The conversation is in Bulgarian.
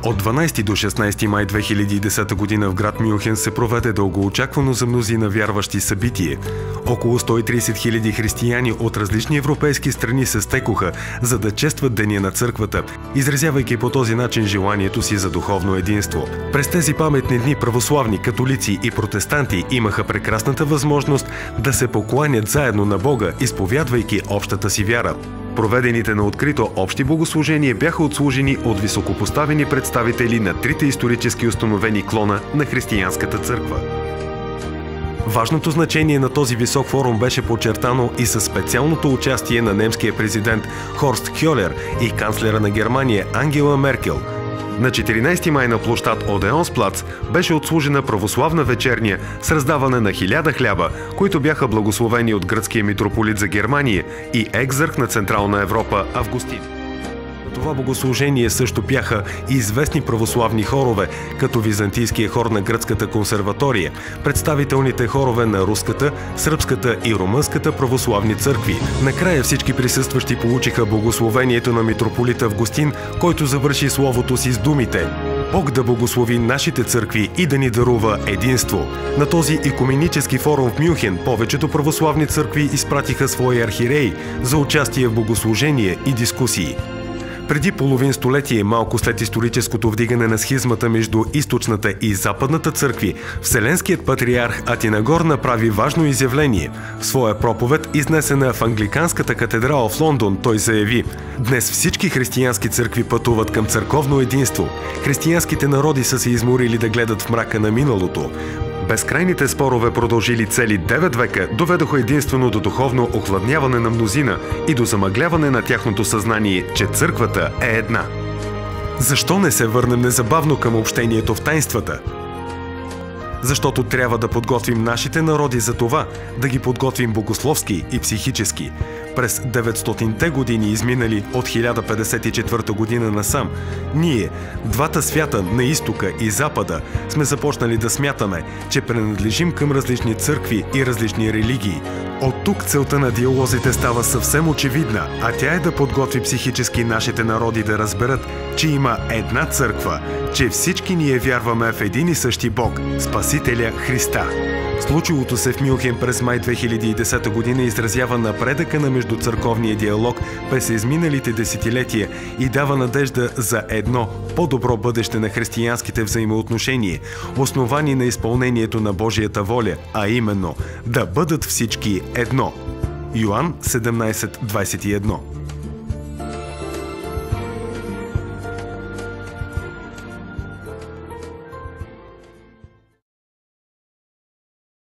От 12 до 16 май 2010 година в град Мюнхен се проведе дългоочаквано за мнозина вярващи събитие. Около 130 хиляди християни от различни европейски страни се стекоха, за да честват Деня на църквата, изразявайки по този начин желанието си за духовно единство. През тези паметни дни православни, католици и протестанти имаха прекрасната възможност да се покланят заедно на Бога, изповядвайки общата си вяра. Проведените на открито общи богослужения бяха отслужени от високопоставени представители на трите исторически установени клона на християнската църква. Важното значение на този висок форум беше подчертано и със специалното участие на немския президент Хорст Кьолер и канцлера на Германия Ангела Меркел. На 14 май на площад Одеонсплац беше отслужена православна вечерня с раздаване на 1000 хляба, които бяха благословени от гръцкия митрополит за Германия и екзарх на Централна Европа Августин. Това богослужение също пяха и известни православни хорове, като Византийския хор на Гръцката консерватория, представителните хорове на руската, сръбската и румънската православни църкви. Накрая всички присъстващи получиха благословението на митрополит Августин, който завърши словото си с думите: Бог да благослови нашите църкви и да ни дарува единство. На този икуменически форум в Мюнхен повечето православни църкви изпратиха свои архиереи за участие в богослужение и дискусии. Преди половин столетие, малко след историческото вдигане на схизмата между източната и западната църкви, Вселенският патриарх Атинагор направи важно изявление. В своя проповед, изнесена в Англиканската катедрала в Лондон, той заяви: „Днес всички християнски църкви пътуват към църковно единство. Християнските народи са се изморили да гледат в мрака на миналото. Безкрайните спорове, продължили цели 9 века, доведоха единствено до духовно охладняване на мнозина и до замъгляване на тяхното съзнание, че църквата е една. Защо не се върнем незабавно към общението в таинствата? Защото трябва да подготвим нашите народи за това, да ги подготвим богословски и психически. През 900-те години, изминали от 1054 година насам, ние, двата свята на изтока и запада, сме започнали да смятаме, че принадлежим към различни църкви и различни религии. От тук целта на диалозите става съвсем очевидна, а тя е да подготви психически нашите народи да разберат, че има една църква, че всички ние вярваме в един и същи Бог, Спасителя Христа. Случилото се в Мюнхен през май 2010 година изразява напредъка на междуцърковния диалог през изминалите десетилетия и дава надежда за едно по-добро бъдеще на християнските взаимоотношения, основани на изпълнението на Божията воля, а именно да бъдат всички едно. Йоан 17:21.